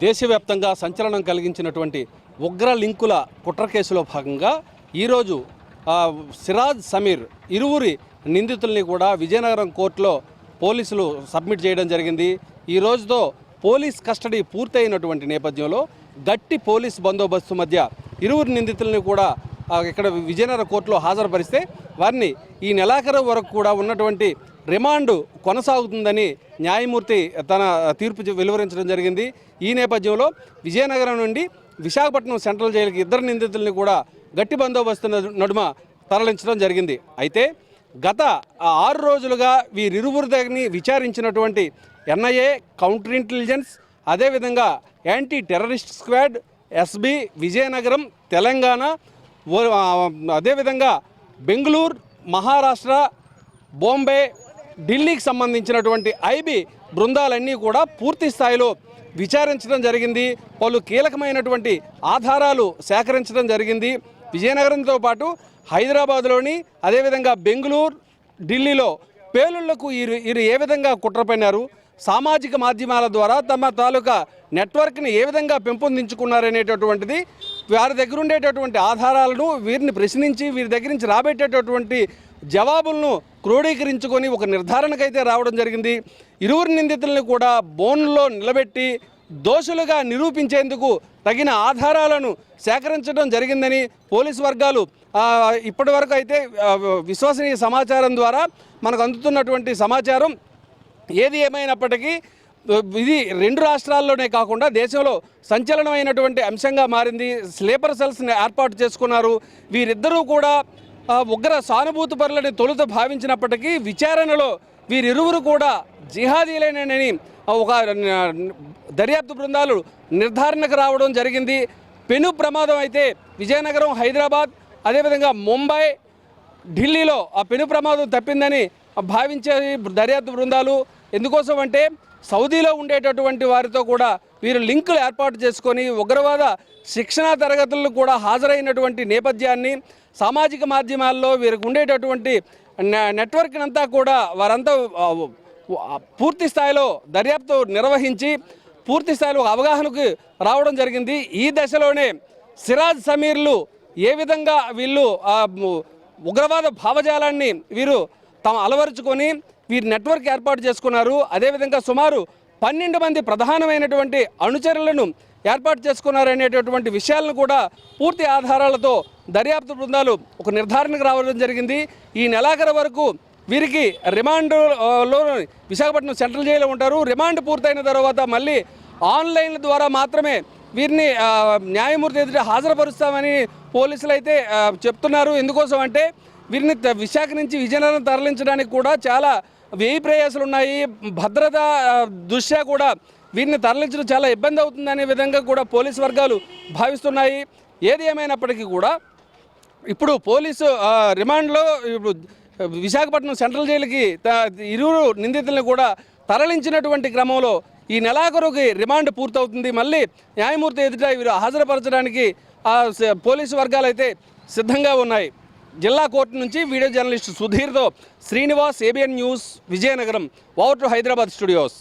దేశవ్యాప్తంగా సంచలనం కలిగించినటువంటి ఉగ్ర లింకుల కుట్ర కేసులో భాగంగా ఈరోజు సిరాజ్ సమీర్ ఇరువురి నిందితుల్ని కూడా విజయనగరం కోర్టులో పోలీసులు సబ్మిట్ చేయడం జరిగింది. ఈ రోజుతో పోలీస్ కస్టడీ పూర్తయినటువంటి నేపథ్యంలో గట్టి పోలీస్ బందోబస్తు మధ్య ఇరువురి నిందితుల్ని కూడా ఇక్కడ విజయనగరం కోర్టులో హాజరుపరిస్తే వారిని ఈ నెలాఖరు వరకు కూడా ఉన్నటువంటి రిమాండ్ కొనసాగుతుందని న్యాయమూర్తి తన తీర్పు వెలువరించడం జరిగింది. ఈ నేపథ్యంలో విజయనగరం నుండి విశాఖపట్నం సెంట్రల్ జైలుకి ఇద్దరు నిందితుల్ని కూడా గట్టి బందోబస్తు నడుమ తరలించడం జరిగింది. అయితే గత 6 రోజులుగా వీరిరువురి దగ్గరని విచారించినటువంటి ఎన్ఐఏ, కౌంటర్ ఇంటెలిజెన్స్, అదేవిధంగా anti terrorist squad, SB, Vizianagaram, Telangana, అదేవిధంగా బెంగళూరు, మహారాష్ట్ర, బాంబే, ఢిల్లీకి సంబంధించినటువంటి ఐబీ బృందాలన్నీ కూడా పూర్తి స్థాయిలో విచారించడం జరిగింది. పలు కీలకమైనటువంటి ఆధారాలు సేకరించడం జరిగింది. విజయనగరంతో పాటు హైదరాబాద్లోని, అదేవిధంగా బెంగళూరు, ఢిల్లీలో పేలుళ్లకు వీరు ఏ విధంగా కుట్రపన్నారు, సామాజిక మాధ్యమాల ద్వారా తమ తాలూకా నెట్వర్క్ని ఏ విధంగా పెంపొందించుకున్నారనేటటువంటిది, వారి దగ్గర ఉండేటటువంటి ఆధారాలను వీరిని ప్రశ్నించి వీరి దగ్గర నుంచి రాబెట్టేటటువంటి జవాబులను క్రోడీకరించుకొని ఒక నిర్ధారణకైతే రావడం జరిగింది. ఇరువురు నిందితులను కూడా బోన్లో నిలబెట్టి దోషులుగా నిరూపించేందుకు తగిన ఆధారాలను సేకరించడం జరిగిందని పోలీసు వర్గాలు ఇప్పటి వరకు అయితే విశ్వసనీయ సమాచారం ద్వారా మనకు అందుతున్నటువంటి సమాచారం ఏది ఏమైనప్పటికీ ఇది 2 రాష్ట్రాల్లోనే కాకుండా దేశంలో సంచలనమైనటువంటి అంశంగా మారింది. స్లీపర్ సెల్స్ని ఏర్పాటు చేసుకున్నారు. వీరిద్దరూ కూడా ఉగ్ర సానుభూతి పరులని తొలుత భావించినప్పటికీ విచారణలో వీరిరువురు కూడా జిహాదీలేనని ఒక దర్యాప్తు బృందాలు నిర్ధారణకు రావడం జరిగింది. పెను ప్రమాదం అయితే విజయనగరం, హైదరాబాద్, అదేవిధంగా ముంబై, ఢిల్లీలో ఆ పెను ప్రమాదం తప్పిందని భావించే దర్యాప్తు బృందాలు. ఎందుకోసం అంటే సౌదీలో ఉండేటటువంటి వారితో కూడా వీరు లింకులు ఏర్పాటు చేసుకొని ఉగ్రవాద శిక్షణా తరగతులకు కూడా హాజరైనటువంటి నేపథ్యాన్ని, సామాజిక మాధ్యమాల్లో వీరికి ఉండేటటువంటి నెట్వర్క్ అంతా కూడా వారంతా పూర్తి స్థాయిలో దర్యాప్తు నిర్వహించి పూర్తి స్థాయిలో అవగాహనకు రావడం జరిగింది. ఈ దశలోనే సిరాజ్ సమీర్లు ఏ విధంగా వీళ్ళు ఉగ్రవాద భావజాలాన్ని వీరు అలవరుచుకొని వీరి నెట్వర్క్ ఏర్పాటు చేసుకున్నారు. అదేవిధంగా సుమారు 12 మంది ప్రధానమైనటువంటి అనుచరులను ఏర్పాటు చేసుకున్నారనేటటువంటి విషయాలను కూడా పూర్తి ఆధారాలతో దర్యాప్తు బృందాలు ఒక నిర్ధారణకు రావడం జరిగింది. ఈ నెలాఖరు వరకు వీరికి రిమాండ్లో విశాఖపట్నం సెంట్రల్ జైల్లో ఉంటారు. రిమాండ్ పూర్తయిన తర్వాత మళ్ళీ ఆన్లైన్ ద్వారా మాత్రమే వీరిని న్యాయమూర్తి ఎదుట హాజరుపరుస్తామని పోలీసులు అయితే చెప్తున్నారు. ఎందుకోసం అంటే వీరిని విశాఖ నుంచి విజయనగరం తరలించడానికి కూడా చాలా వ్యయ ప్రయాసాలు ఉన్నాయి. భద్రత దృష్ట్యా కూడా వీరిని తరలించడం చాలా ఇబ్బంది అవుతుందనే విధంగా కూడా పోలీసు వర్గాలు భావిస్తున్నాయి. ఏది ఏమైనప్పటికీ కూడా ఇప్పుడు పోలీసు రిమాండ్లో ఇప్పుడు విశాఖపట్నం సెంట్రల్ జైలుకి ఇరువురు నిందితులను కూడా తరలించినటువంటి క్రమంలో ఈ నెలాఖరుకి రిమాండ్ పూర్తవుతుంది. మళ్ళీ న్యాయమూర్తి ఎదుట వీరు హాజరుపరచడానికి పోలీసు వర్గాలు అయితే సిద్ధంగా ఉన్నాయి. జిల్లా కోర్టు నుంచి వీడియో జర్నలిస్ట్ సుధీర్తో Srinivas, ABN news, Vizianagaram. Over to Hyderabad studios.